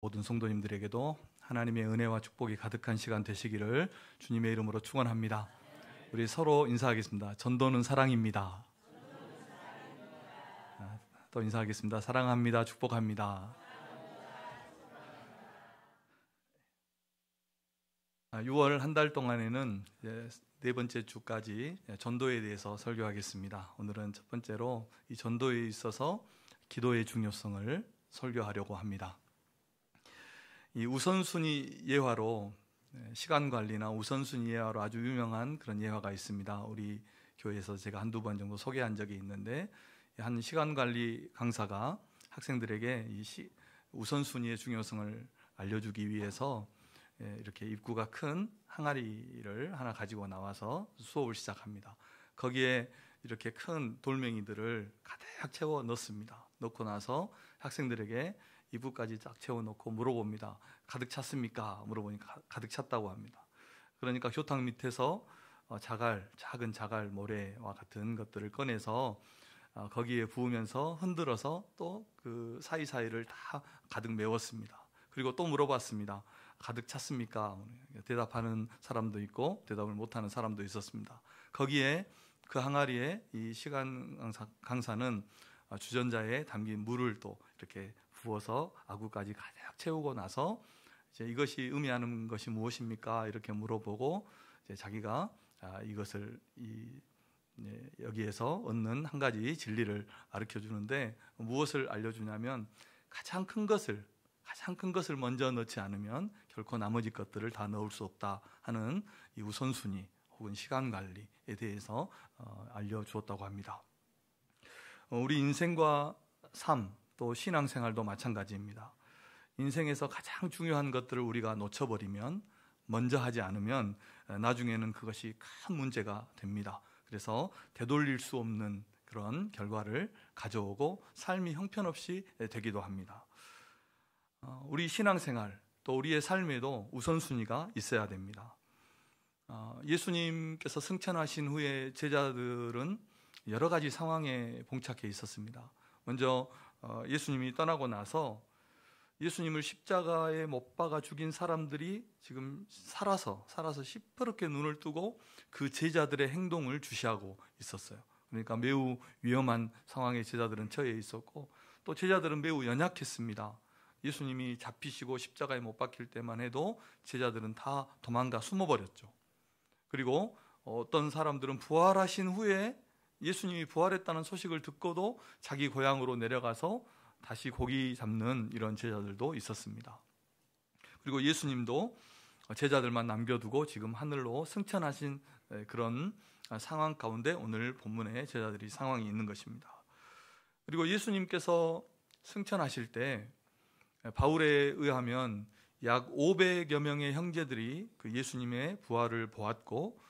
모든 성도님들에게도 하나님의 은혜와 축복이 가득한 시간 되시기를 주님의 이름으로 축원합니다. 우리 서로 인사하겠습니다. 전도는 사랑입니다. 또 인사하겠습니다. 사랑합니다. 축복합니다. 6월 한 달 동안에는 네 번째 주까지 전도에 대해서 설교하겠습니다. 오늘은 첫 번째로 이 전도에 있어서 기도의 중요성을 설교하려고 합니다. 이 우선순위 예화로, 시간 관리나 우선순위 예화로 아주 유명한 그런 예화가 있습니다. 우리 교회에서 제가 한두 번 정도 소개한 적이 있는데, 한 시간 관리 강사가 학생들에게 이 우선순위의 중요성을 알려주기 위해서 이렇게 입구가 큰 항아리를 하나 가지고 나와서 수업을 시작합니다. 거기에 이렇게 큰 돌멩이들을 가득 채워 넣습니다. 넣고 나서 학생들에게 입구까지 쫙 채워놓고 물어봅니다. 가득 찼습니까? 물어보니까 가득 찼다고 합니다. 그러니까 교탁 밑에서 작은 자갈 모래와 같은 것들을 꺼내서 거기에 부으면서 흔들어서 또 그 사이사이를 다 가득 메웠습니다. 그리고 또 물어봤습니다. 가득 찼습니까? 대답하는 사람도 있고 대답을 못하는 사람도 있었습니다. 거기에 그 항아리에 이 시간 강사는 주전자에 담긴 물을 또 이렇게 부어서 아구까지 가득 채우고 나서 이제 이것이 의미하는 것이 무엇입니까? 이렇게 물어보고 이제 자기가 이것을 여기에서 얻는 한 가지 진리를 가르쳐 주는데, 무엇을 알려주냐면 가장 큰 것을 먼저 넣지 않으면 결코 나머지 것들을 다 넣을 수 없다 하는 이 우선순위 혹은 시간 관리에 대해서 알려주었다고 합니다. 우리 인생과 삶, 또 신앙생활도 마찬가지입니다. 인생에서 가장 중요한 것들을 우리가 놓쳐버리면, 먼저 하지 않으면 나중에는 그것이 큰 문제가 됩니다. 그래서 되돌릴 수 없는 그런 결과를 가져오고 삶이 형편없이 되기도 합니다. 우리 신앙생활, 또 우리의 삶에도 우선순위가 있어야 됩니다. 예수님께서 승천하신 후에 제자들은 여러 가지 상황에 봉착해 있었습니다. 먼저 예수님이 떠나고 나서 예수님을 십자가에 못 박아 죽인 사람들이 지금 살아서 시퍼렇게 눈을 뜨고 그 제자들의 행동을 주시하고 있었어요. 그러니까 매우 위험한 상황에 제자들은 처해 있었고, 또 제자들은 매우 연약했습니다. 예수님이 잡히시고 십자가에 못 박힐 때만 해도 제자들은 다 도망가 숨어버렸죠. 그리고 어떤 사람들은 부활하신 후에 예수님이 부활했다는 소식을 듣고도 자기 고향으로 내려가서 다시 고기 잡는 이런 제자들도 있었습니다. 그리고 예수님도 제자들만 남겨두고 지금 하늘로 승천하신 그런 상황 가운데 오늘 본문에 제자들이 상황이 있는 것입니다. 그리고 예수님께서 승천하실 때 바울에 의하면 약 500여 명의 형제들이 그 예수님의 부활을 보았고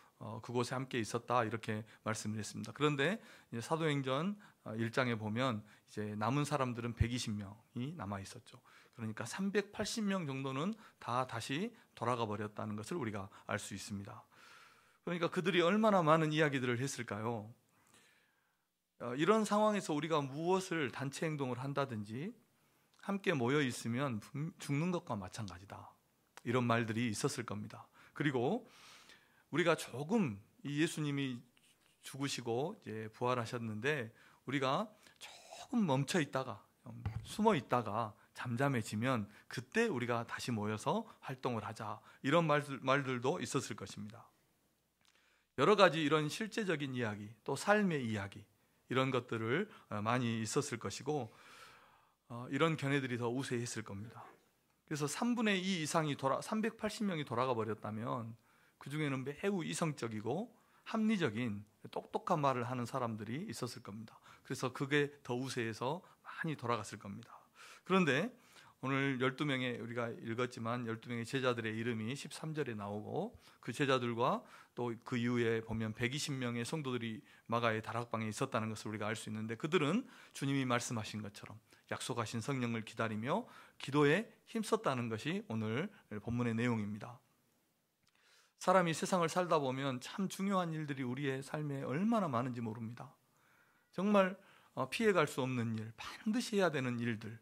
그곳에 함께 있었다, 이렇게 말씀을 했습니다. 그런데 사도행전 1장에 보면 이제 남은 사람들은 120명이 남아 있었죠. 그러니까 380명 정도는 다 다시 돌아가 버렸다는 것을 우리가 알 수 있습니다. 그러니까 그들이 얼마나 많은 이야기들을 했을까요? 이런 상황에서 우리가 무엇을 단체 행동을 한다든지 함께 모여 있으면 죽는 것과 마찬가지다, 이런 말들이 있었을 겁니다. 그리고 우리가 조금 이 예수님이 죽으시고 이제 부활하셨는데 우리가 조금 멈춰 있다가 숨어 있다가 잠잠해지면 그때 우리가 다시 모여서 활동을 하자, 이런 말들도 있었을 것입니다. 여러 가지 이런 실제적인 이야기, 또 삶의 이야기, 이런 것들을 많이 있었을 것이고 이런 견해들이 더 우세했을 겁니다. 그래서 3분의 2 이상이 380명이 돌아가 버렸다면 그 중에는 매우 이성적이고 합리적인 똑똑한 말을 하는 사람들이 있었을 겁니다. 그래서 그게 더 우세해서 많이 돌아갔을 겁니다. 그런데 오늘 12명의, 우리가 읽었지만 12명의 제자들의 이름이 13절에 나오고, 그 제자들과 또 그 이후에 보면 120명의 성도들이 마가의 다락방에 있었다는 것을 우리가 알 수 있는데, 그들은 주님이 말씀하신 것처럼 약속하신 성령을 기다리며 기도에 힘썼다는 것이 오늘 본문의 내용입니다. 사람이 세상을 살다 보면 참 중요한 일들이 우리의 삶에 얼마나 많은지 모릅니다. 정말 피해갈 수 없는 일, 반드시 해야 되는 일들,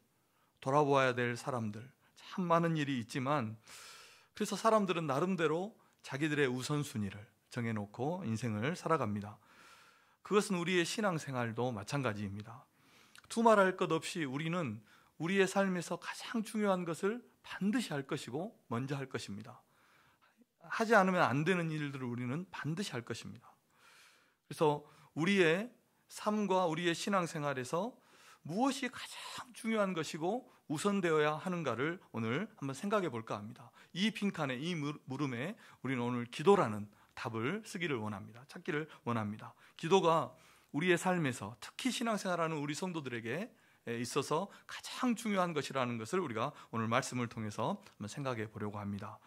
돌아보아야 될 사람들, 참 많은 일이 있지만, 그래서 사람들은 나름대로 자기들의 우선순위를 정해놓고 인생을 살아갑니다. 그것은 우리의 신앙생활도 마찬가지입니다. 두말할 것 없이 우리는 우리의 삶에서 가장 중요한 것을 반드시 할 것이고 먼저 할 것입니다. 하지 않으면 안 되는 일들을 우리는 반드시 할 것입니다. 그래서 우리의 삶과 우리의 신앙생활에서 무엇이 가장 중요한 것이고 우선되어야 하는가를 오늘 한번 생각해 볼까 합니다. 이 빈칸에, 이 물음에 우리는 오늘 기도라는 답을 쓰기를 원합니다. 찾기를 원합니다. 기도가 우리의 삶에서, 특히 신앙생활하는 우리 성도들에게 있어서 가장 중요한 것이라는 것을 우리가 오늘 말씀을 통해서 한번 생각해 보려고 합니다.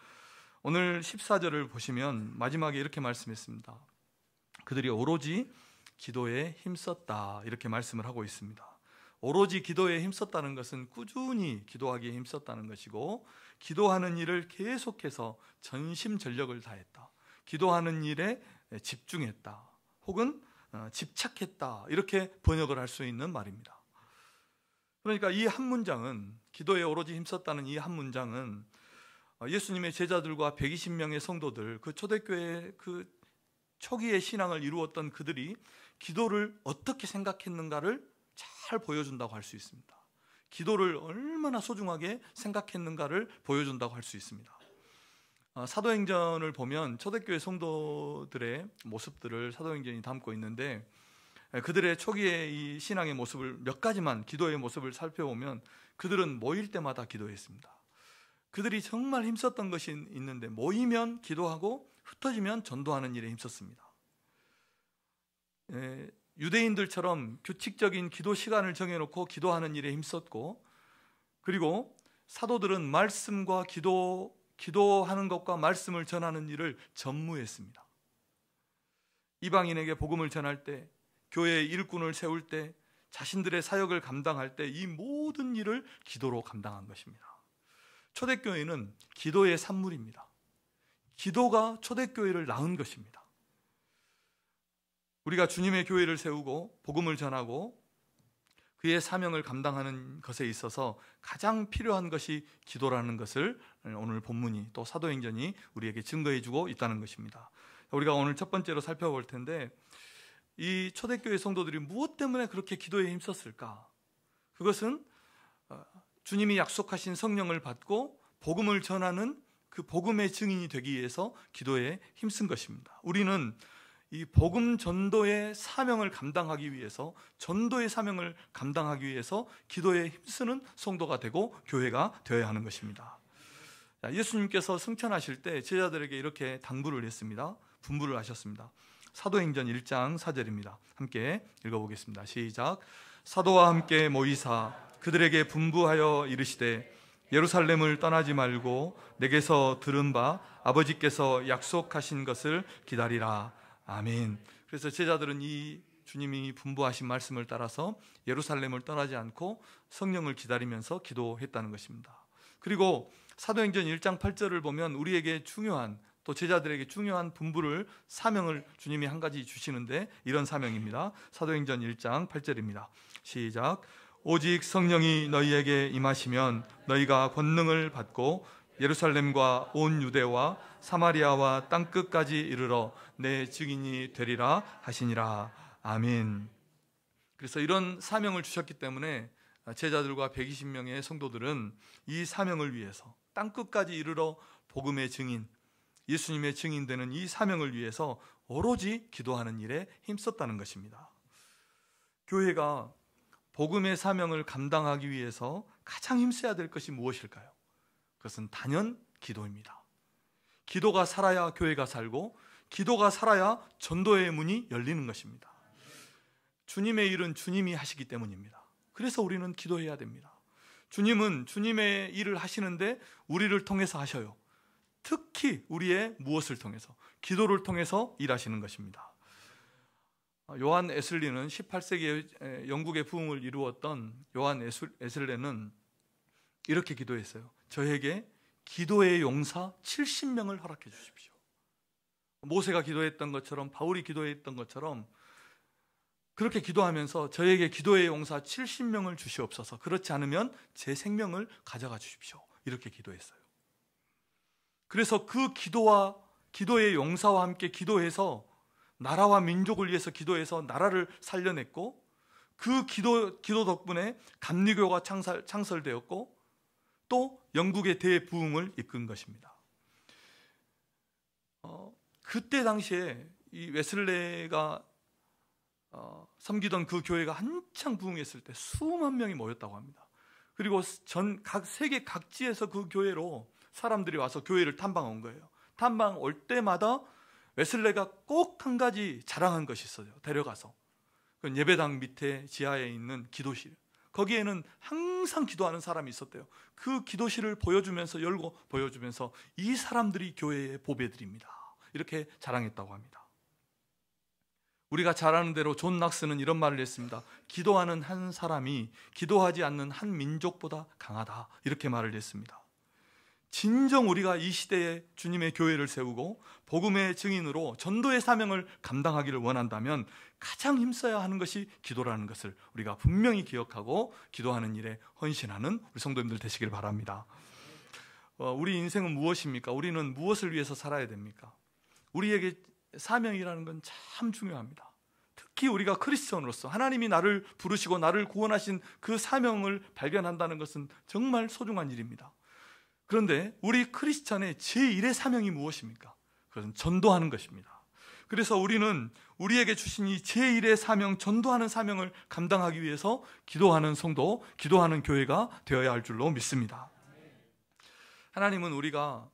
오늘 14절을 보시면 마지막에 이렇게 말씀했습니다. 그들이 오로지 기도에 힘썼다, 이렇게 말씀을 하고 있습니다. 오로지 기도에 힘썼다는 것은 꾸준히 기도하기에 힘썼다는 것이고, 기도하는 일을 계속해서 전심전력을 다했다, 기도하는 일에 집중했다, 혹은 집착했다, 이렇게 번역을 할 수 있는 말입니다. 그러니까 이 한 문장은, 기도에 오로지 힘썼다는 이 한 문장은 예수님의 제자들과 120명의 성도들, 그 초대교회의 그 초기의 신앙을 이루었던 그들이 기도를 어떻게 생각했는가를 잘 보여준다고 할 수 있습니다. 기도를 얼마나 소중하게 생각했는가를 보여준다고 할 수 있습니다. 사도행전을 보면 초대교회 성도들의 모습들을 사도행전이 담고 있는데, 그들의 초기의 이 신앙의 모습을 몇 가지만, 기도의 모습을 살펴보면 그들은 모일 때마다 기도했습니다. 그들이 정말 힘썼던 것이 있는데, 모이면 기도하고 흩어지면 전도하는 일에 힘썼습니다. 유대인들처럼 규칙적인 기도 시간을 정해놓고 기도하는 일에 힘썼고, 그리고 사도들은 말씀과 기도하는 것과 말씀을 전하는 일을 전무했습니다. 이방인에게 복음을 전할 때, 교회의 일꾼을 세울 때, 자신들의 사역을 감당할 때 이 모든 일을 기도로 감당한 것입니다. 초대교회는 기도의 산물입니다. 기도가 초대교회를 낳은 것입니다. 우리가 주님의 교회를 세우고 복음을 전하고 그의 사명을 감당하는 것에 있어서 가장 필요한 것이 기도라는 것을 오늘 본문이, 또 사도행전이 우리에게 증거해주고 있다는 것입니다. 우리가 오늘 첫 번째로 살펴볼 텐데, 이 초대교회 성도들이 무엇 때문에 그렇게 기도에 힘썼을까? 그것은 주님이 약속하신 성령을 받고 복음을 전하는 그 복음의 증인이 되기 위해서 기도에 힘쓴 것입니다. 우리는 이 복음 전도의 사명을 감당하기 위해서, 전도의 사명을 감당하기 위해서 기도에 힘쓰는 성도가 되고 교회가 되어야 하는 것입니다. 예수님께서 승천하실 때 제자들에게 이렇게 당부를 했습니다. 분부를 하셨습니다. 사도행전 1장 4절입니다. 함께 읽어보겠습니다. 시작. 사도와 함께 모이사 그들에게 분부하여 이르시되, 예루살렘을 떠나지 말고 내게서 들은 바 아버지께서 약속하신 것을 기다리라. 아멘. 그래서 제자들은 이 주님이 분부하신 말씀을 따라서 예루살렘을 떠나지 않고 성령을 기다리면서 기도했다는 것입니다. 그리고 사도행전 1장 8절을 보면 우리에게 중요한, 또 제자들에게 중요한 분부를, 사명을 주님이 한 가지 주시는데, 이런 사명입니다. 사도행전 1장 8절입니다. 시작. 오직 성령이 너희에게 임하시면 너희가 권능을 받고 예루살렘과 온 유대와 사마리아와 땅끝까지 이르러 내 증인이 되리라 하시니라. 아멘. 그래서 이런 사명을 주셨기 때문에 제자들과 120명의 성도들은 이 사명을 위해서 땅끝까지 이르러 복음의 증인, 예수님의 증인되는 이 사명을 위해서 오로지 기도하는 일에 힘썼다는 것입니다. 교회가 복음의 사명을 감당하기 위해서 가장 힘써야 될 것이 무엇일까요? 그것은 단연 기도입니다. 기도가 살아야 교회가 살고, 기도가 살아야 전도의 문이 열리는 것입니다. 주님의 일은 주님이 하시기 때문입니다. 그래서 우리는 기도해야 됩니다. 주님은 주님의 일을 하시는데 우리를 통해서 하셔요. 특히 우리의 무엇을 통해서? 기도를 통해서 일하시는 것입니다. 요한 에슬리는 18세기에 영국의 부흥을 이루었던 요한 에슬레는 이렇게 기도했어요. 저에게 기도의 용사 70명을 허락해 주십시오. 모세가 기도했던 것처럼, 바울이 기도했던 것처럼 그렇게 기도하면서 저에게 기도의 용사 70명을 주시옵소서. 그렇지 않으면 제 생명을 가져가 주십시오. 이렇게 기도했어요. 그래서 그 기도의 용사와 함께 기도해서 나라와 민족을 위해서 기도해서 나라를 살려냈고, 그 기도 덕분에 감리교가 창설되었고 또 영국의 대부흥을 이끈 것입니다. 그때 당시에 이 웨슬레가 섬기던 그 교회가 한창 부흥했을 때 수만 명이 모였다고 합니다. 그리고 세계 각지에서 그 교회로 사람들이 와서 교회를 탐방 온 거예요. 탐방 올 때마다 웨슬레가 꼭 한 가지 자랑한 것이 있어요. 데려가서 그 예배당 밑에 지하에 있는 기도실, 거기에는 항상 기도하는 사람이 있었대요. 그 기도실을 열고 보여주면서 이 사람들이 교회의 보배들입니다, 이렇게 자랑했다고 합니다. 우리가 잘 아는 대로 존 낙스는 이런 말을 했습니다. 기도하는 한 사람이 기도하지 않는 한 민족보다 강하다, 이렇게 말을 했습니다. 진정 우리가 이 시대에 주님의 교회를 세우고 복음의 증인으로 전도의 사명을 감당하기를 원한다면 가장 힘써야 하는 것이 기도라는 것을 우리가 분명히 기억하고 기도하는 일에 헌신하는 우리 성도님들 되시길 바랍니다. 우리 인생은 무엇입니까? 우리는 무엇을 위해서 살아야 됩니까? 우리에게 사명이라는 건 참 중요합니다. 특히 우리가 크리스천으로서 하나님이 나를 부르시고 나를 구원하신 그 사명을 발견한다는 것은 정말 소중한 일입니다. 그런데 우리 크리스천의 제1의 사명이 무엇입니까? 그것은 전도하는 것입니다. 그래서 우리는 우리에게 주신 이 제1의 사명, 전도하는 사명을 감당하기 위해서 기도하는 성도, 기도하는 교회가 되어야 할 줄로 믿습니다. 하나님은 우리가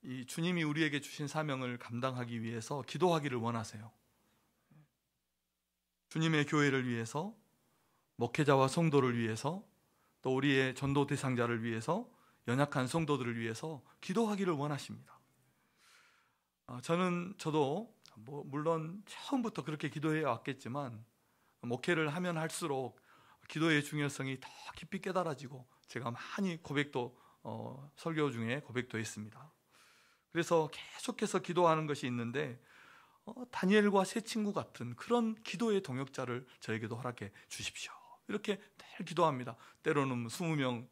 이 주님이 우리에게 주신 사명을 감당하기 위해서 기도하기를 원하세요. 주님의 교회를 위해서, 목회자와 성도를 위해서, 또 우리의 전도 대상자를 위해서, 연약한 성도들을 위해서 기도하기를 원하십니다. 저도 물론 처음부터 그렇게 기도해 왔겠지만 목회를 하면 할수록 기도의 중요성이 더 깊이 깨달아지고 제가 많이 설교 중에 고백도 했습니다. 그래서 계속해서 기도하는 것이 있는데 다니엘과 세 친구 같은 그런 기도의 동역자를 저에게도 허락해 주십시오, 이렇게 늘 기도합니다. 때로는 20명,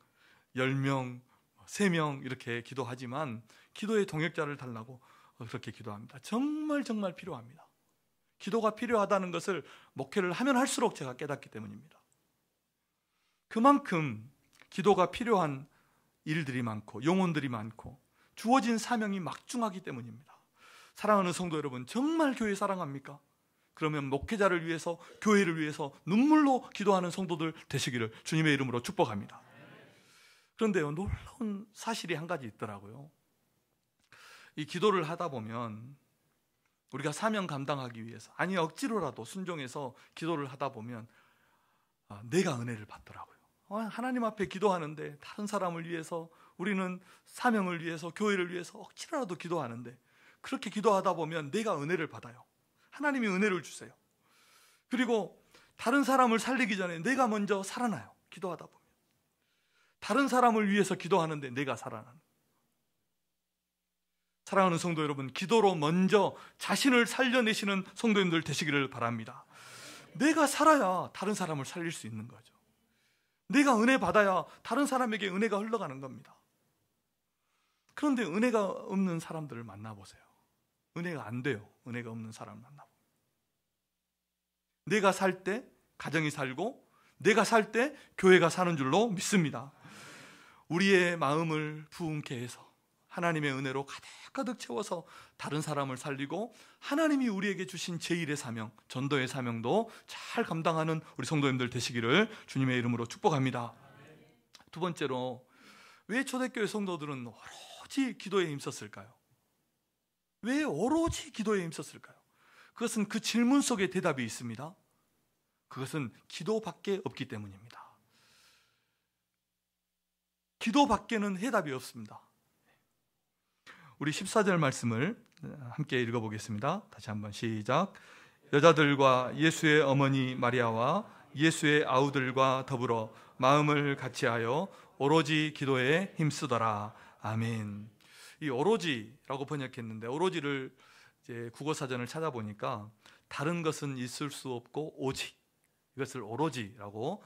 10명, 3명 이렇게 기도하지만 기도의 동역자를 달라고 그렇게 기도합니다. 정말 필요합니다. 기도가 필요하다는 것을 목회를 하면 할수록 제가 깨닫기 때문입니다. 그만큼 기도가 필요한 일들이 많고 영혼들이 많고 주어진 사명이 막중하기 때문입니다. 사랑하는 성도 여러분, 정말 교회 사랑합니까? 그러면 목회자를 위해서, 교회를 위해서 눈물로 기도하는 성도들 되시기를 주님의 이름으로 축복합니다. 그런데요, 놀라운 사실이 한 가지 있더라고요. 이 기도를 하다 보면 우리가 사명 감당하기 위해서, 아니 억지로라도 순종해서 기도를 하다 보면 내가 은혜를 받더라고요. 하나님 앞에 기도하는데 다른 사람을 위해서, 우리는 사명을 위해서, 교회를 위해서 억지로라도 기도하는데 그렇게 기도하다 보면 내가 은혜를 받아요. 하나님이 은혜를 주세요. 그리고 다른 사람을 살리기 전에 내가 먼저 살아나요. 기도하다 보면 다른 사람을 위해서 기도하는데 내가 살아나는. 사랑하는 성도 여러분, 기도로 먼저 자신을 살려내시는 성도님들 되시기를 바랍니다. 내가 살아야 다른 사람을 살릴 수 있는 거죠. 내가 은혜 받아야 다른 사람에게 은혜가 흘러가는 겁니다. 그런데 은혜가 없는 사람들을 만나보세요. 은혜가 안 돼요. 은혜가 없는 사람을 만나보면 내가 살 때 가정이 살고, 내가 살 때 교회가 사는 줄로 믿습니다. 우리의 마음을 부흥케 해서 하나님의 은혜로 가득가득 채워서 다른 사람을 살리고 하나님이 우리에게 주신 제1의 사명, 전도의 사명도 잘 감당하는 우리 성도님들 되시기를 주님의 이름으로 축복합니다. 두 번째로, 왜 초대교회 성도들은 오로지 기도에 힘썼을까요? 왜 오로지 기도에 힘썼을까요? 그것은 그 질문 속에 대답이 있습니다. 그것은 기도밖에 없기 때문입니다. 기도밖에는 해답이 없습니다. 우리 14절 말씀을 함께 읽어보겠습니다. 다시 한번 시작. 여자들과 예수의 어머니 마리아와 예수의 아우들과 더불어 마음을 같이하여 오로지 기도에 힘쓰더라. 아멘. 이 오로지라고 번역했는데, 오로지를 이제 국어사전을 찾아보니까 다른 것은 있을 수 없고 오직, 이것을 오로지라고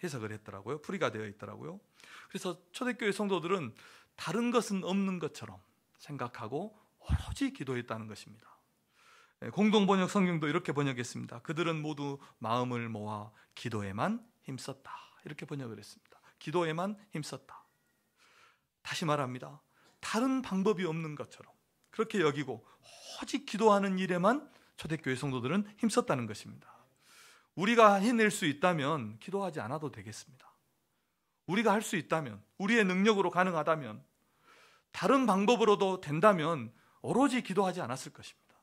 해석을 했더라고요. 풀이가 되어 있더라고요. 그래서 초대교회 성도들은 다른 것은 없는 것처럼 생각하고 오로지 기도했다는 것입니다. 공동번역 성경도 이렇게 번역했습니다. 그들은 모두 마음을 모아 기도에만 힘썼다. 이렇게 번역을 했습니다. 기도에만 힘썼다. 다시 말합니다. 다른 방법이 없는 것처럼 그렇게 여기고 오직 기도하는 일에만 초대교회 성도들은 힘썼다는 것입니다. 우리가 해낼 수 있다면 기도하지 않아도 되겠습니다. 우리가 할 수 있다면, 우리의 능력으로 가능하다면, 다른 방법으로도 된다면 오로지 기도하지 않았을 것입니다.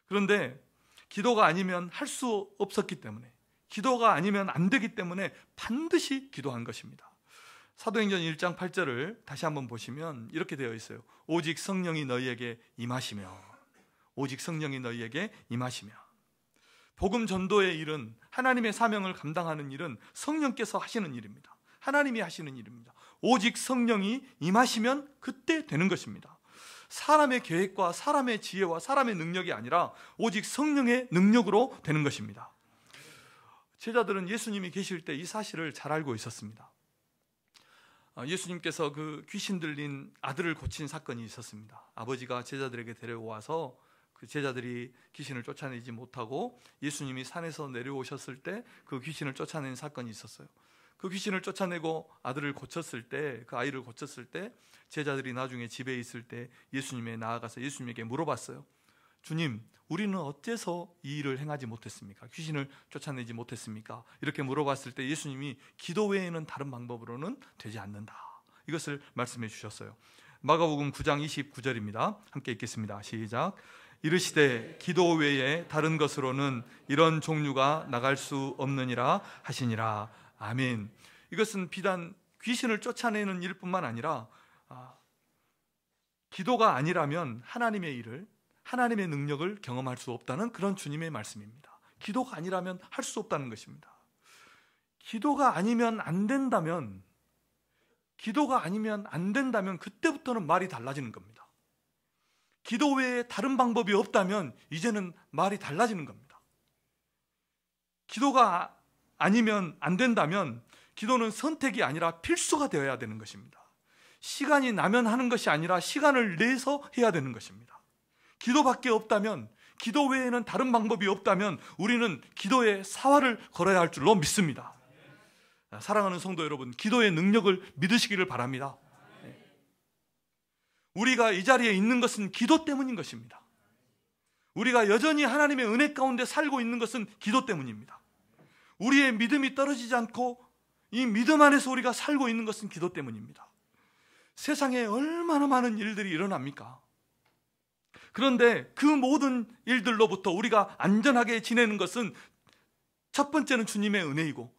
그런데 기도가 아니면 할 수 없었기 때문에, 기도가 아니면 안 되기 때문에 반드시 기도한 것입니다. 사도행전 1장 8절을 다시 한번 보시면 이렇게 되어 있어요. 오직 성령이 너희에게 임하시며, 오직 성령이 너희에게 임하시며. 복음 전도의 일은, 하나님의 사명을 감당하는 일은 성령께서 하시는 일입니다. 하나님이 하시는 일입니다. 오직 성령이 임하시면 그때 되는 것입니다. 사람의 계획과 사람의 지혜와 사람의 능력이 아니라 오직 성령의 능력으로 되는 것입니다. 제자들은 예수님이 계실 때 이 사실을 잘 알고 있었습니다. 예수님께서 그 귀신 들린 아들을 고친 사건이 있었습니다. 아버지가 제자들에게 데려와서 그 제자들이 귀신을 쫓아내지 못하고 예수님이 산에서 내려오셨을 때 그 귀신을 쫓아낸 사건이 있었어요. 그 귀신을 쫓아내고 아들을 고쳤을 때, 그 아이를 고쳤을 때 제자들이 나중에 집에 있을 때 예수님에 나아가서 예수님에게 물어봤어요. 주님, 우리는 어째서 이 일을 행하지 못했습니까? 귀신을 쫓아내지 못했습니까? 이렇게 물어봤을 때 예수님이 기도 외에는 다른 방법으로는 되지 않는다, 이것을 말씀해 주셨어요. 마가복음 9장 29절입니다. 함께 읽겠습니다. 시작. 이르시되 기도 외에 다른 것으로는 이런 종류가 나갈 수 없느니라 하시니라. 아멘. 이것은 비단 귀신을 쫓아내는 일뿐만 아니라 기도가 아니라면 하나님의 일을, 하나님의 능력을 경험할 수 없다는 그런 주님의 말씀입니다. 기도가 아니라면 할 수 없다는 것입니다. 기도가 아니면 안 된다면, 기도가 아니면 안 된다면 그때부터는 말이 달라지는 겁니다. 기도 외에 다른 방법이 없다면 이제는 말이 달라지는 겁니다. 기도가 아니면 안 된다면 기도는 선택이 아니라 필수가 되어야 되는 것입니다. 시간이 나면 하는 것이 아니라 시간을 내서 해야 되는 것입니다. 기도밖에 없다면, 기도 외에는 다른 방법이 없다면 우리는 기도에 사활을 걸어야 할 줄로 믿습니다. 사랑하는 성도 여러분, 기도의 능력을 믿으시기를 바랍니다. 우리가 이 자리에 있는 것은 기도 때문인 것입니다. 우리가 여전히 하나님의 은혜 가운데 살고 있는 것은 기도 때문입니다. 우리의 믿음이 떨어지지 않고 이 믿음 안에서 우리가 살고 있는 것은 기도 때문입니다. 세상에 얼마나 많은 일들이 일어납니까? 그런데 그 모든 일들로부터 우리가 안전하게 지내는 것은 첫 번째는 주님의 은혜이고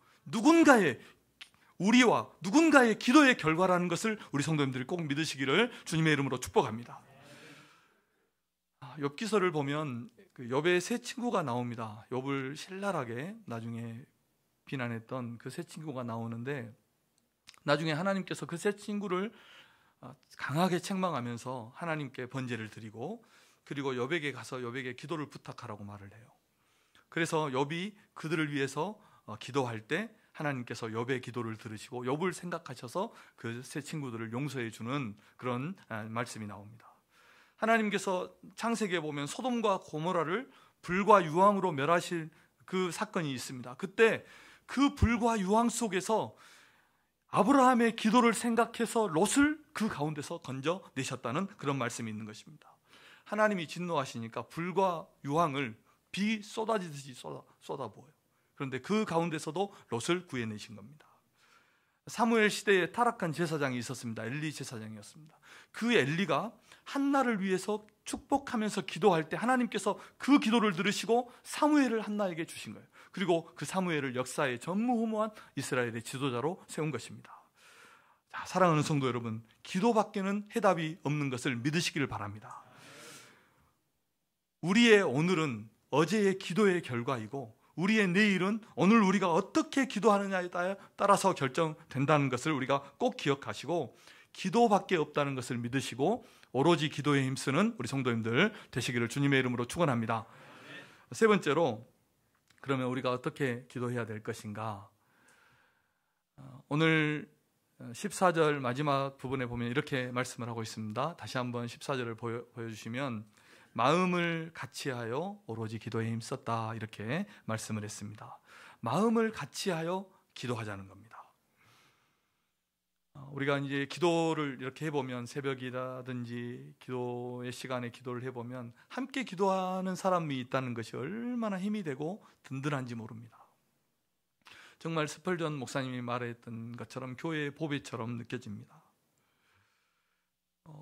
우리와 누군가의 기도의 결과라는 것을 우리 성도님들이 꼭 믿으시기를 주님의 이름으로 축복합니다. 욥기서를 보면 그 욥의 세 친구가 나옵니다. 욥을 신랄하게 나중에 비난했던 그 세 친구가 나오는데, 나중에 하나님께서 그 세 친구를 강하게 책망하면서 하나님께 번제를 드리고, 그리고 욥에게 가서 욥에게 기도를 부탁하라고 말을 해요. 그래서 욥이 그들을 위해서 기도할 때 하나님께서 욥의 기도를 들으시고 욥을 생각하셔서 그 세 친구들을 용서해 주는 그런 말씀이 나옵니다. 하나님께서 창세기에 보면 소돔과 고모라를 불과 유황으로 멸하실 그 사건이 있습니다. 그때 그 불과 유황 속에서 아브라함의 기도를 생각해서 롯을 그 가운데서 건져내셨다는 그런 말씀이 있는 것입니다. 하나님이 진노하시니까 불과 유황을 비 쏟아지듯이 쏟아부어요. 그런데 그 가운데서도 롯을 구해내신 겁니다. 사무엘 시대에 타락한 제사장이 있었습니다. 엘리 제사장이었습니다. 그 엘리가 한나를 위해서 축복하면서 기도할 때 하나님께서 그 기도를 들으시고 사무엘을 한나에게 주신 거예요. 그리고 그 사무엘을 역사의 전무후무한 이스라엘의 지도자로 세운 것입니다. 자, 사랑하는 성도 여러분, 기도밖에는 해답이 없는 것을 믿으시기를 바랍니다. 우리의 오늘은 어제의 기도의 결과이고 우리의 내일은 오늘 우리가 어떻게 기도하느냐에 따라서 결정된다는 것을 우리가 꼭 기억하시고, 기도밖에 없다는 것을 믿으시고 오로지 기도에 힘쓰는 우리 성도님들 되시기를 주님의 이름으로 축원합니다. 세 번째로, 그러면 우리가 어떻게 기도해야 될 것인가? 오늘 14절 마지막 부분에 보면 이렇게 말씀을 하고 있습니다. 다시 한번 14절을 보여주시면 마음을 같이하여 오로지 기도에 힘썼다 이렇게 말씀을 했습니다. 마음을 같이하여 기도하자는 겁니다. 우리가 이제 기도를 이렇게 해보면 새벽이라든지 기도의 시간에 기도를 해보면 함께 기도하는 사람이 있다는 것이 얼마나 힘이 되고 든든한지 모릅니다. 정말 스펄전 목사님이 말했던 것처럼 교회의 보배처럼 느껴집니다.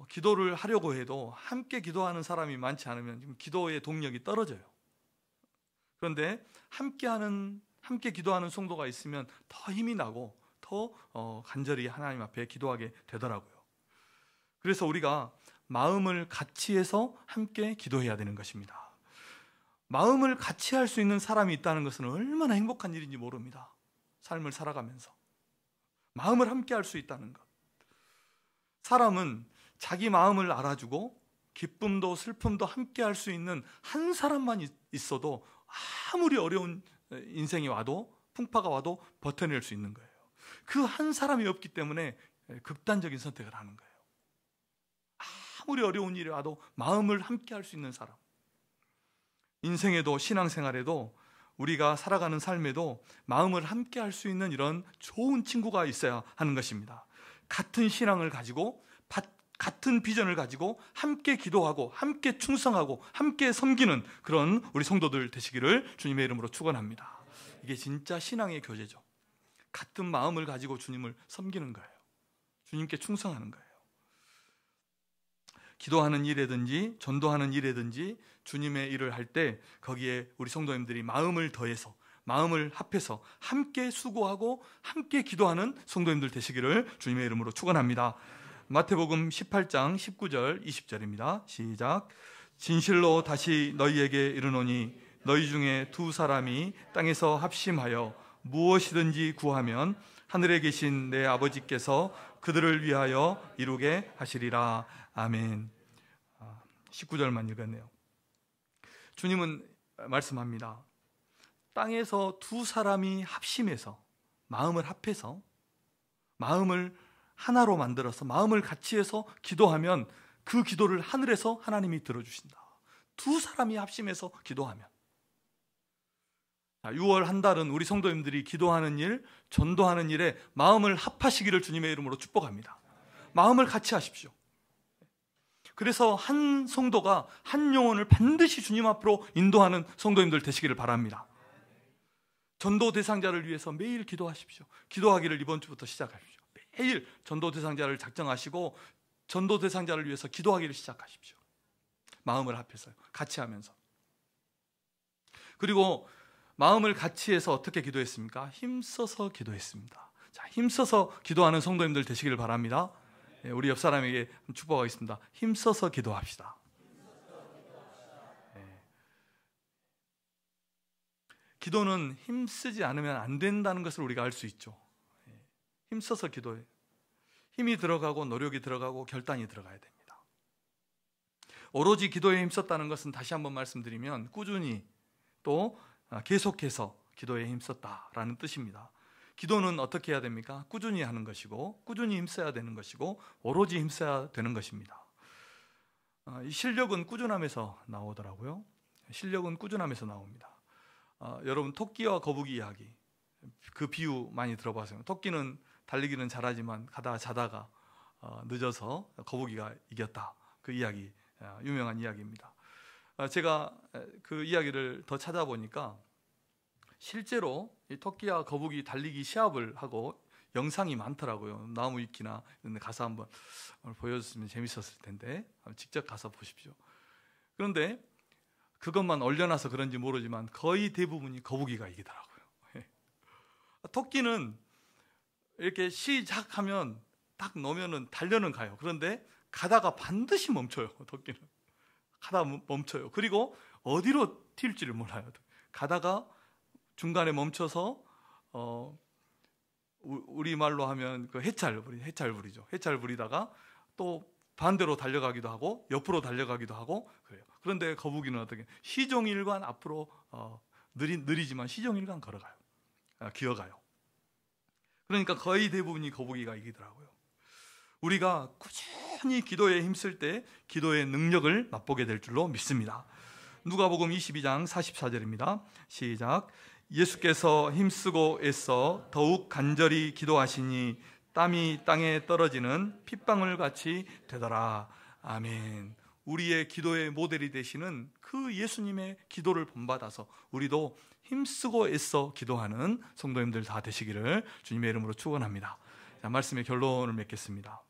기도를 하려고 해도 함께 기도하는 사람이 많지 않으면 지금 기도의 동력이 떨어져요. 그런데 함께 기도하는 성도가 있으면 더 힘이 나고 더 간절히 하나님 앞에 기도하게 되더라고요. 그래서 우리가 마음을 같이 해서 함께 기도해야 되는 것입니다. 마음을 같이 할 수 있는 사람이 있다는 것은 얼마나 행복한 일인지 모릅니다. 삶을 살아가면서 마음을 함께 할 수 있다는 것. 사람은 자기 마음을 알아주고 기쁨도 슬픔도 함께 할 수 있는 한 사람만 있어도 아무리 어려운 인생이 와도 풍파가 와도 버텨낼 수 있는 거예요. 그 한 사람이 없기 때문에 극단적인 선택을 하는 거예요. 아무리 어려운 일이 와도 마음을 함께 할 수 있는 사람. 인생에도 신앙생활에도 우리가 살아가는 삶에도 마음을 함께 할 수 있는 이런 좋은 친구가 있어야 하는 것입니다. 같은 신앙을 가지고 같은 비전을 가지고 함께 기도하고 함께 충성하고 함께 섬기는 그런 우리 성도들 되시기를 주님의 이름으로 축원합니다. 이게 진짜 신앙의 교제죠. 같은 마음을 가지고 주님을 섬기는 거예요. 주님께 충성하는 거예요. 기도하는 일이든지 전도하는 일이든지 주님의 일을 할 때 거기에 우리 성도님들이 마음을 더해서 마음을 합해서 함께 수고하고 함께 기도하는 성도님들 되시기를 주님의 이름으로 축원합니다. 마태복음 18장 19절 20절입니다. 시작. 진실로 다시 너희에게 이르노니 너희 중에 두 사람이 땅에서 합심하여 무엇이든지 구하면 하늘에 계신 내 아버지께서 그들을 위하여 이루게 하시리라. 아멘. 19절만 읽었네요. 주님은 말씀합니다. 땅에서 두 사람이 합심해서 마음을 합해서 마음을 하나로 만들어서 마음을 같이 해서 기도하면 그 기도를 하늘에서 하나님이 들어주신다. 두 사람이 합심해서 기도하면. 6월 한 달은 우리 성도님들이 기도하는 일, 전도하는 일에 마음을 합하시기를 주님의 이름으로 축복합니다. 마음을 같이 하십시오. 그래서 한 성도가 한 영혼을 반드시 주님 앞으로 인도하는 성도님들 되시기를 바랍니다. 전도 대상자를 위해서 매일 기도하십시오. 기도하기를 이번 주부터 시작하십시오. 매일 전도 대상자를 작정하시고 전도 대상자를 위해서 기도하기를 시작하십시오. 마음을 합해서요. 같이 하면서. 그리고 마음을 같이 해서 어떻게 기도했습니까? 힘써서 기도했습니다. 자, 힘써서 기도하는 성도님들 되시기를 바랍니다. 우리 옆 사람에게 축복하겠습니다. 힘써서 기도합시다. 기도는 힘쓰지 않으면 안 된다는 것을 우리가 알 수 있죠. 힘써서 기도해. 힘이 들어가고 노력이 들어가고 결단이 들어가야 됩니다. 오로지 기도에 힘썼다는 것은 다시 한번 말씀드리면 꾸준히 또 계속해서 기도에 힘썼다라는 뜻입니다. 기도는 어떻게 해야 됩니까? 꾸준히 하는 것이고 꾸준히 힘써야 되는 것이고 오로지 힘써야 되는 것입니다. 이 실력은 꾸준함에서 나오더라고요. 실력은 꾸준함에서 나옵니다. 여러분 토끼와 거북이 이야기 그 비유 많이 들어봤어요. 토끼는 달리기는 잘하지만 가다가 자다가 늦어서 거북이가 이겼다. 그 이야기 유명한 이야기입니다. 제가 그 이야기를 더 찾아보니까 실제로 이 토끼와 거북이 달리기 시합을 하고 영상이 많더라고요. 나무위키나 이런 데 가서 한번 보여줬으면 재밌었을 텐데 직접 가서 보십시오. 그런데 그것만 올려놔서 그런지 모르지만 거의 대부분이 거북이가 이기더라고요. 토끼는 이렇게 시작하면 딱 놓으면은 달려는 가요. 그런데 가다가 반드시 멈춰요. 토끼는 가다 멈춰요. 그리고 어디로 튈지를 몰라요. 가다가 중간에 멈춰서 우리 말로 하면 그 해찰 부리죠. 해찰 부리다가 또 반대로 달려가기도 하고 옆으로 달려가기도 하고 그래요. 그런데 거북이는 어떻게 시종일관 앞으로 느리지만 시종일관 걸어가요. 기어가요. 그러니까 거의 대부분이 거북이가 이기더라고요. 우리가 꾸준히 기도에 힘쓸 때 기도의 능력을 맛보게 될 줄로 믿습니다. 누가복음 22장 44절입니다. 시작. 예수께서 힘쓰고 애써 더욱 간절히 기도하시니 땀이 땅에 떨어지는 핏방울 같이 되더라. 아멘. 우리의 기도의 모델이 되시는 그 예수님의 기도를 본받아서 우리도 힘쓰고 애써 기도하는 성도님들 다 되시기를 주님의 이름으로 축원합니다. 자, 말씀의 결론을 맺겠습니다.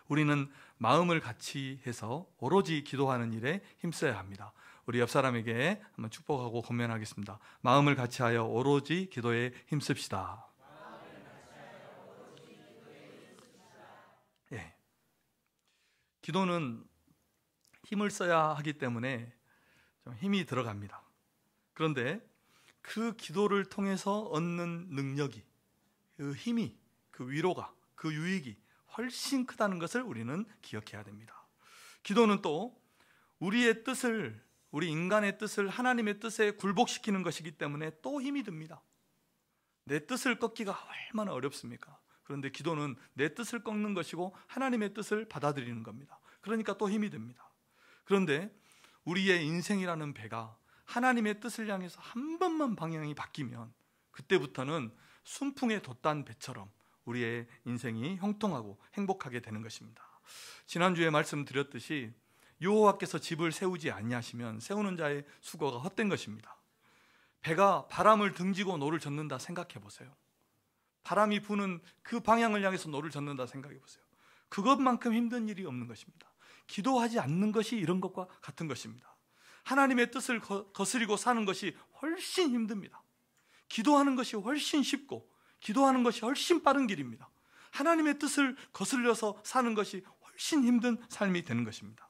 우리는 마음을 같이 해서 오로지 기도하는 일에 힘써야 합니다. 우리 옆 사람에게 한번 축복하고 권면하겠습니다. 마음을 같이하여 오로지 기도에 힘씁시다. 예. 기도는 힘을 써야 하기 때문에 좀 힘이 들어갑니다. 그런데 그 기도를 통해서 얻는 능력이, 그 힘이, 그 위로가, 그 유익이 훨씬 크다는 것을 우리는 기억해야 됩니다. 기도는 또 우리의 뜻을, 우리 인간의 뜻을 하나님의 뜻에 굴복시키는 것이기 때문에 또 힘이 듭니다. 내 뜻을 꺾기가 얼마나 어렵습니까? 그런데 기도는 내 뜻을 꺾는 것이고 하나님의 뜻을 받아들이는 겁니다. 그러니까 또 힘이 듭니다. 그런데 우리의 인생이라는 배가 하나님의 뜻을 향해서 한 번만 방향이 바뀌면 그때부터는 순풍에 돛단 배처럼 우리의 인생이 형통하고 행복하게 되는 것입니다. 지난주에 말씀드렸듯이 여호와께서 집을 세우지 아니하시면 세우는 자의 수고가 헛된 것입니다. 배가 바람을 등지고 노를 젓는다 생각해 보세요. 바람이 부는 그 방향을 향해서 노를 젓는다 생각해 보세요. 그것만큼 힘든 일이 없는 것입니다. 기도하지 않는 것이 이런 것과 같은 것입니다. 하나님의 뜻을 거스리고 사는 것이 훨씬 힘듭니다. 기도하는 것이 훨씬 쉽고 기도하는 것이 훨씬 빠른 길입니다. 하나님의 뜻을 거슬려서 사는 것이 훨씬 힘든 삶이 되는 것입니다.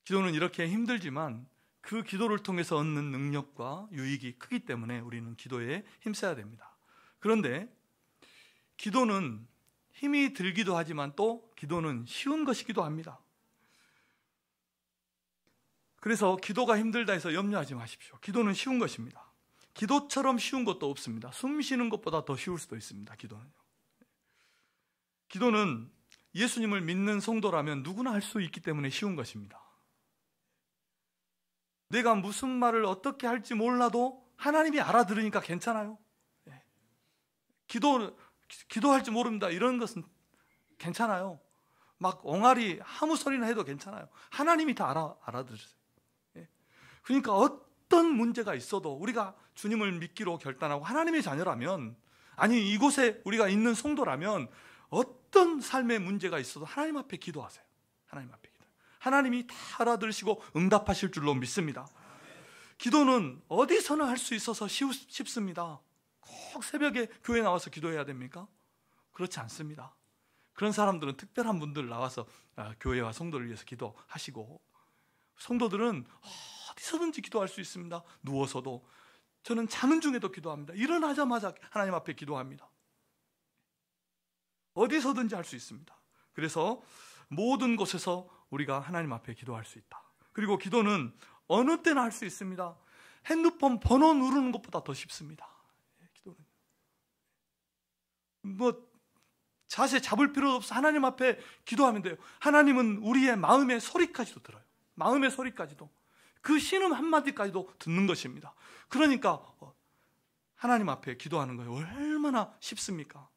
기도는 이렇게 힘들지만 그 기도를 통해서 얻는 능력과 유익이 크기 때문에 우리는 기도에 힘써야 됩니다. 그런데 기도는 힘이 들기도 하지만 또 기도는 쉬운 것이기도 합니다. 그래서 기도가 힘들다 해서 염려하지 마십시오. 기도는 쉬운 것입니다. 기도처럼 쉬운 것도 없습니다. 숨 쉬는 것보다 더 쉬울 수도 있습니다. 기도는 예수님을 믿는 성도라면 누구나 할 수 있기 때문에 쉬운 것입니다. 내가 무슨 말을 어떻게 할지 몰라도 하나님이 알아들으니까 괜찮아요. 기도할 줄 모릅니다. 이런 것은 괜찮아요. 막 엉아리 아무 소리나 해도 괜찮아요. 하나님이 다 알아들으세요. 그러니까 어떤 문제가 있어도 우리가 주님을 믿기로 결단하고 하나님의 자녀라면, 아니 이곳에 우리가 있는 성도라면 어떤 삶의 문제가 있어도 하나님 앞에 기도하세요. 하나님 앞에 기도. 하나님이 다 알아들으시고 응답하실 줄로 믿습니다. 기도는 어디서나 할 수 있어서 쉽습니다. 꼭 새벽에 교회 나와서 기도해야 됩니까? 그렇지 않습니다. 그런 사람들은 특별한 분들 나와서 교회와 성도를 위해서 기도하시고, 성도들은 어디서든지 기도할 수 있습니다. 누워서도, 저는 자는 중에도 기도합니다. 일어나자마자 하나님 앞에 기도합니다. 어디서든지 할 수 있습니다. 그래서 모든 곳에서 우리가 하나님 앞에 기도할 수 있다. 그리고 기도는 어느 때나 할 수 있습니다. 핸드폰 번호 누르는 것보다 더 쉽습니다. 기도는 자세 잡을 필요도 없어. 하나님 앞에 기도하면 돼요. 하나님은 우리의 마음의 소리까지도 들어요. 마음의 소리까지도, 그 신음 한마디까지도 듣는 것입니다. 그러니까 하나님 앞에 기도하는 거예요. 얼마나 쉽습니까?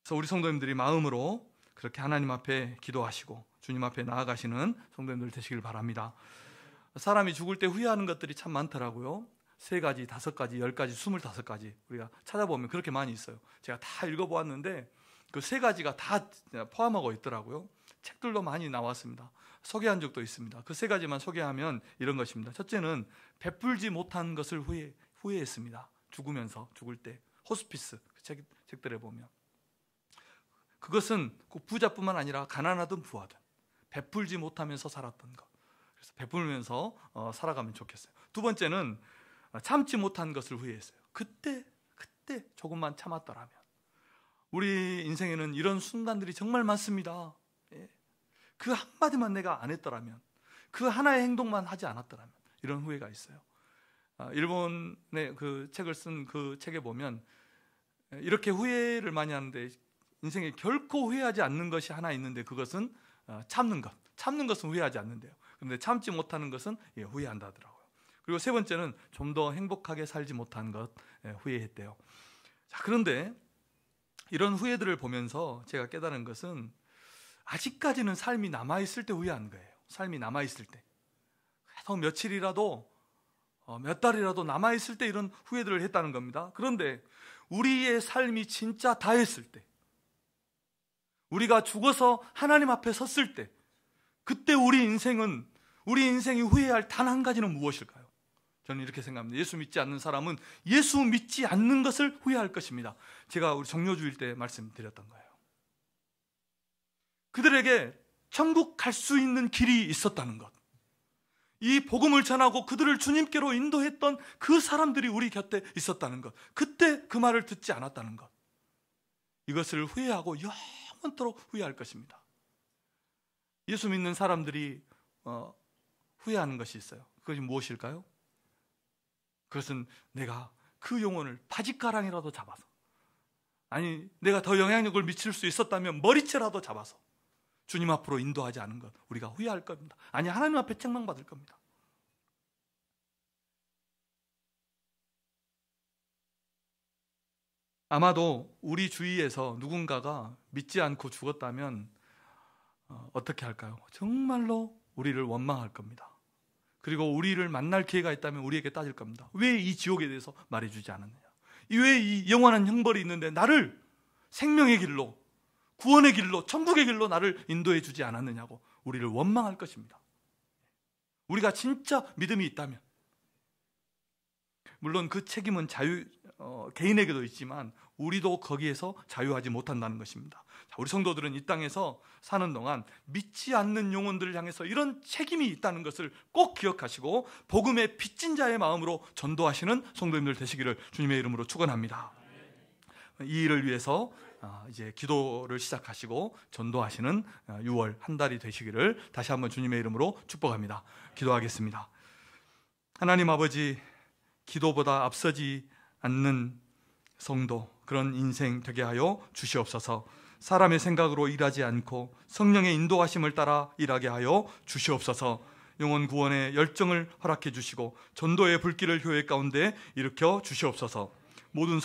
그래서 우리 성도님들이 마음으로 그렇게 하나님 앞에 기도하시고 주님 앞에 나아가시는 성도님들 되시길 바랍니다. 사람이 죽을 때 후회하는 것들이 참 많더라고요. 3가지, 5가지, 10가지, 25가지 우리가 찾아보면 그렇게 많이 있어요. 제가 다 읽어보았는데 그 3가지가 다 포함하고 있더라고요. 책들도 많이 나왔습니다. 소개한 적도 있습니다. 그 3가지만 소개하면 이런 것입니다. 첫째는 베풀지 못한 것을 후회했습니다. 죽을 때 호스피스 책들에 보면, 그것은 꼭 부자뿐만 아니라 가난하든 부하든 베풀지 못하면서 살았던 것. 그래서 베풀면서 살아가면 좋겠어요. 2번째는 참지 못한 것을 후회했어요. 그때 조금만 참았더라면. 우리 인생에는 이런 순간들이 정말 많습니다. 그 한마디만 내가 안 했더라면, 그 하나의 행동만 하지 않았더라면, 이런 후회가 있어요. 일본의 그 책을 쓴 그 책에 보면 이렇게 후회를 많이 하는데 인생에 결코 후회하지 않는 것이 하나 있는데 그것은 참는 것. 참는 것은 후회하지 않는데요. 그런데 참지 못하는 것은 후회한다 하더라고요. 그리고 세 번째는 좀 더 행복하게 살지 못한 것 후회했대요. 자, 그런데 이런 후회들을 보면서 제가 깨달은 것은 아직까지는 삶이 남아있을 때 후회하는 거예요. 삶이 남아있을 때. 계속 며칠이라도 몇 달이라도 남아있을 때 이런 후회들을 했다는 겁니다. 그런데 우리의 삶이 진짜 다했을 때, 우리가 죽어서 하나님 앞에 섰을 때, 그때 우리 인생이 후회할 단 한 가지는 무엇일까요? 저는 이렇게 생각합니다. 예수 믿지 않는 사람은 예수 믿지 않는 것을 후회할 것입니다. 제가 우리 정료주일 때 말씀드렸던 거예요. 그들에게 천국 갈 수 있는 길이 있었다는 것, 이 복음을 전하고 그들을 주님께로 인도했던 그 사람들이 우리 곁에 있었다는 것, 그때 그 말을 듣지 않았다는 것, 이것을 후회하고 영원토록 후회할 것입니다. 예수 믿는 사람들이 후회하는 것이 있어요. 그것이 무엇일까요? 그것은 내가 그 영혼을 바짓가랑이라도 잡아서, 아니 내가 더 영향력을 미칠 수 있었다면 머리채라도 잡아서 주님 앞으로 인도하지 않은 것, 우리가 후회할 겁니다. 아니 하나님 앞에 책망받을 겁니다. 아마도 우리 주위에서 누군가가 믿지 않고 죽었다면 어떻게 할까요? 정말로 우리를 원망할 겁니다. 그리고 우리를 만날 기회가 있다면 우리에게 따질 겁니다. 왜 이 지옥에 대해서 말해주지 않았느냐? 왜 이 영원한 형벌이 있는데 나를 생명의 길로, 구원의 길로, 천국의 길로 나를 인도해 주지 않았느냐고 우리를 원망할 것입니다. 우리가 진짜 믿음이 있다면, 물론 그 책임은 개인에게도 있지만 우리도 거기에서 자유하지 못한다는 것입니다. 우리 성도들은 이 땅에서 사는 동안 믿지 않는 영혼들을 향해서 이런 책임이 있다는 것을 꼭 기억하시고 복음의 빚진 자의 마음으로 전도하시는 성도님들 되시기를 주님의 이름으로 축원합니다. 이 일을 위해서 이제 기도를 시작하시고 전도하시는 6월 한 달이 되시기를 다시 한번 주님의 이름으로 축복합니다. 기도하겠습니다. 하나님 아버지, 기도보다 앞서지 않는 성도, 그런 인생 되게 하여 주시옵소서. 사람의 생각으로 일하지 않고 성령의 인도하심을 따라 일하게 하여 주시옵소서. 영혼 구원의 열정을 허락해 주시고 전도의 불길을 교회 가운데 일으켜 주시옵소서. 모든